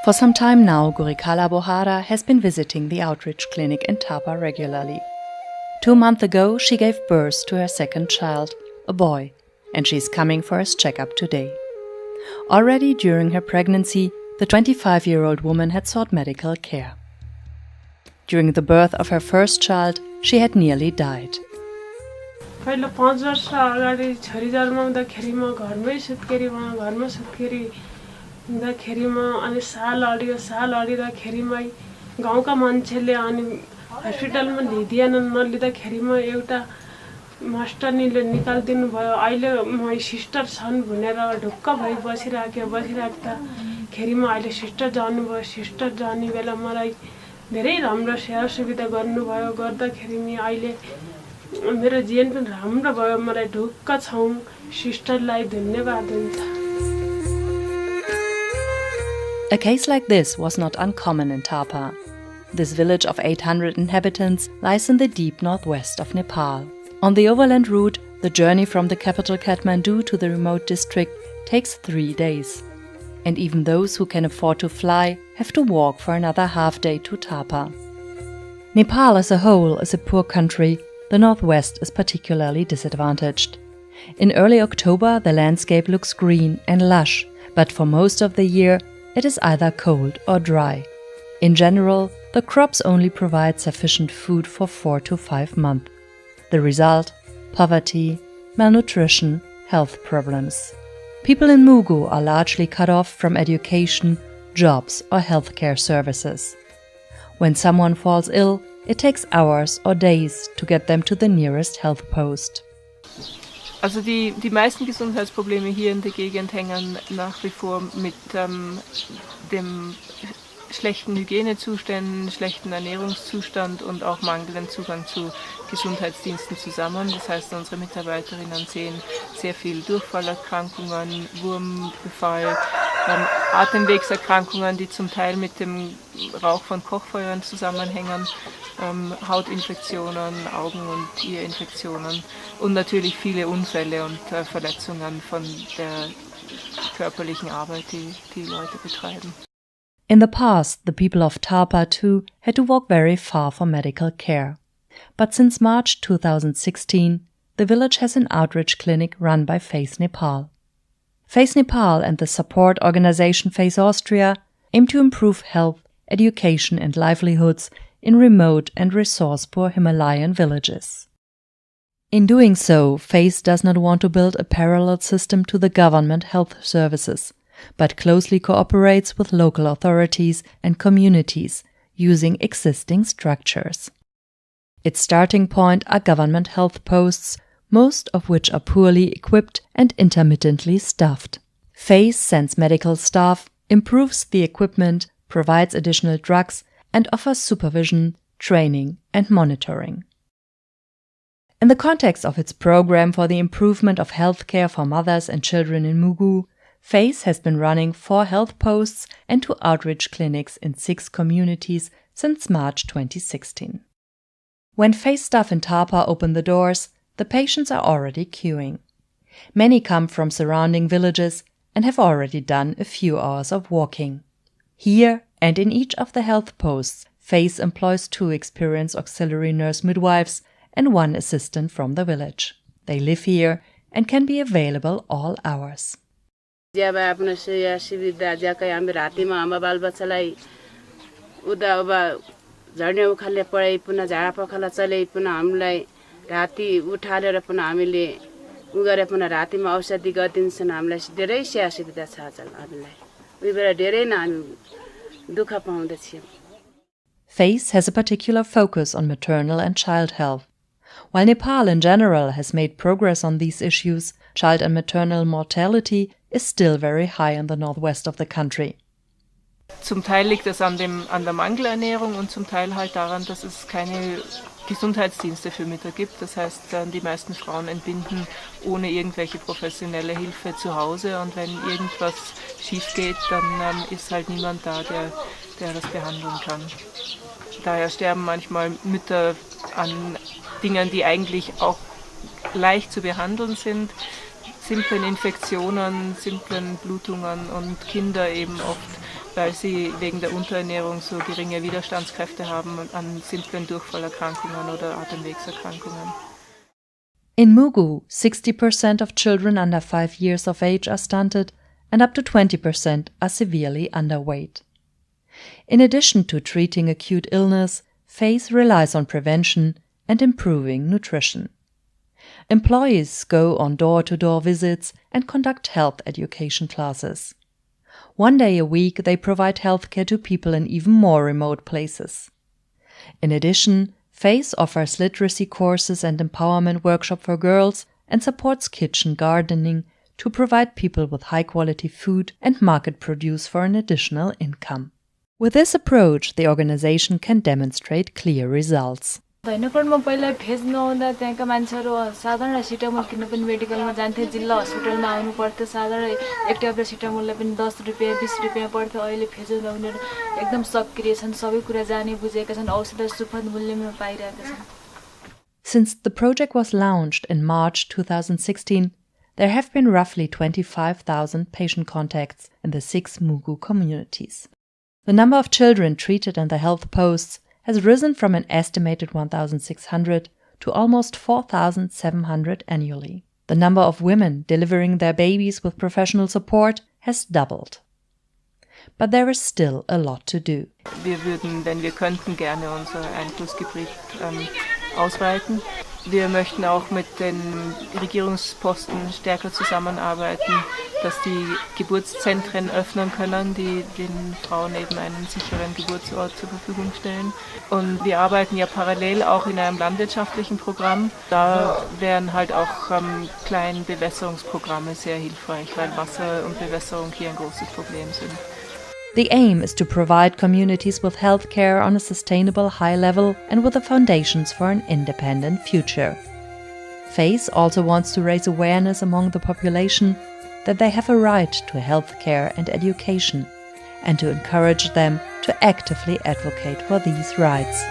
For some time now, Gurikala Bohara has been visiting the outreach clinic in Tapa regularly. 2 months ago, she gave birth to her second child, a boy, and she's coming for his checkup today. Already during her pregnancy, the 25-year-old woman had sought medical care. During the birth of her first child, she had nearly died. पहिलो 5 वर्ष अगाडि छोरी जन्माउँदाखेरि म घरमै सुत्केरी हुँदाखेरिमा अनि साल अडिँदाखेरिमै गाउँका मान्छेले अनि हस्पिटलमा लिदिएनन् नलिँदाखेरिमा एउटा मास्टरनीले निकाल्दिनु भयो अहिले म सिस्टर छन् भनेर ढुक्क भई बसिराख्दाखेरिमा अहिले सिस्टर जाने बेला मलाई धेरै राम्रो सेवा सुविधा गर्नुभयो गर्दाखेरि नि अहिले मेरो जीवन पनि राम्रो भयो मलाई ढुक्क छौं सिस्टरलाई धन्यवाद हुन्छ. A case like this was not uncommon in Tapa. This village of 800 inhabitants lies in the deep northwest of Nepal. On the overland route, the journey from the capital Kathmandu to the remote district takes 3 days. And even those who can afford to fly have to walk for another half day to Tapa. Nepal as a whole is a poor country. The northwest is particularly disadvantaged. In early October, the landscape looks green and lush, but for most of the year, it is either cold or dry. In general, the crops only provide sufficient food for 4 to 5 months. The result? Poverty, malnutrition, health problems. People in Mugu are largely cut off from education, jobs or healthcare services. When someone falls ill, it takes hours or days to get them to the nearest health post. Also die meisten Gesundheitsprobleme hier in der Gegend hängen nach wie vor mit dem schlechten Hygienezuständen, schlechten Ernährungszustand und auch mangelnden Zugang zu Gesundheitsdiensten zusammen. Das heißt, unsere Mitarbeiterinnen sehen sehr viel Durchfallerkrankungen, Wurmbefall, Atemwegserkrankungen, die zum Teil mit dem Rauch von Kochfeuern zusammenhängen, Hautinfektionen, Augen- und Earinfektionen und natürlich viele Unfälle und Verletzungen von der körperlichen Arbeit, die die Leute betreiben. In the past, the people of Tapa too had to walk very far for medical care. But since March 2016, the village has an outreach clinic run by FACE Nepal. FACE Nepal and the support organization FACE Austria aim to improve health, education and livelihoods in remote and resource-poor Himalayan villages. In doing so, FACE does not want to build a parallel system to the government health services, but closely cooperates with local authorities and communities using existing structures. Its starting point are government health posts, most of which are poorly equipped and intermittently staffed. FACE sends medical staff, improves the equipment, provides additional drugs, and offers supervision, training, and monitoring. In the context of its program for the improvement of healthcare for mothers and children in Mugu, FACE has been running 4 health posts and 2 outreach clinics in 6 communities since March 2016. When FACE staff in Tapa open the doors, the patients are already queuing. Many come from surrounding villages and have already done a few hours of walking. Here and in each of the health posts, FACE employs 2 experienced auxiliary nurse midwives and 1 assistant from the village. They live here and can be available all hours. जब आफ्नो सुविधा ज्याकै हामी रातिमा आमा बालबच्चालाई उदा झर्ने उखालले पढाइ पुनः झाडा पखाला चले पुनः हामीलाई राति उठालेर पुनः हामीले उगरे पुनः रातिमा औषधि गरिदिन्छन् हामीलाई धेरै सेवा सुविधा छ हामीलाई उही बेला धेरै न हामी दुःख पाउँदैछौँ. FACE has a particular focus on maternal and child health. While Nepal in general has made progress on these issues, child and maternal mortality is still very high in the northwest of the country. Zum Teil liegt es an der Mangelernährung und zum Teil halt daran, dass es keine Gesundheitsdienste für Mütter gibt. Das heißt, die meisten Frauen entbinden ohne irgendwelche professionelle Hilfe zu Hause und wenn irgendwas schief geht, dann ist halt niemand da, der das behandeln kann. Daher sterben manchmal Mütter an Dingen, die eigentlich auch leicht zu behandeln sind, simplen Infektionen, simplen Blutungen und Kinder eben oft weil sie wegen der Unterernährung so geringe Widerstandskräfte haben an simplen Durchfallerkrankungen oder Atemwegserkrankungen. In Mugu, 60% of children under 5 years of age are stunted and up to 20% are severely underweight. In addition to treating acute illness, FACE relies on prevention and improving nutrition. Employees go on door-to-door visits and conduct health education classes. 1 day a week they provide healthcare to people in even more remote places. In addition, FACE offers literacy courses and empowerment workshop for girls and supports kitchen gardening to provide people with high-quality food and market produce for an additional income. With this approach, the organization can demonstrate clear results. धैनकोटमा पहिला phase नहुँदा त्यहाँका मान्छेहरू साधारण सिटामोल किन्न पनि मेडिकलमा जान्थे जिल्ला हस्पिटलमा आउनु पर्थ्यो साधारण एक ट्याब्लेट सिटामोललाई पनि 10 रुपैयाँ 20 रुपैयाँ पर्थ्यो अहिले फेजमा उनीहरू एकदम सक्रिय छन् सबै कुरा जाने बुझेका छन् औषध सुपथ मूल्यमा पाइरहेका छन्. Since the project was launched in March 2016, there have been roughly 25,000 patient contacts in the 6 Mugu communities. The number of children treated in the health posts has risen from an estimated 1,600 to almost 4,700 annually. The number of women delivering their babies with professional support has doubled. But there is still a lot to do. Wir würden, wenn wir könnten, gerne unser Einflussgebiet ausweiten. Wir möchten auch mit den Regierungsposten stärker zusammenarbeiten, dass die Geburtszentren öffnen können, die den Frauen eben einen sicheren Geburtsort zur Verfügung stellen. Und wir arbeiten ja parallel auch in einem landwirtschaftlichen Programm. Da wären halt auch kleine Bewässerungsprogramme sehr hilfreich, weil Wasser und Bewässerung hier ein großes Problem sind. The aim is to provide communities with healthcare on a sustainable high level and with the foundations for an independent future. FACE also wants to raise awareness among the population that they have a right to healthcare and education, and to encourage them to actively advocate for these rights.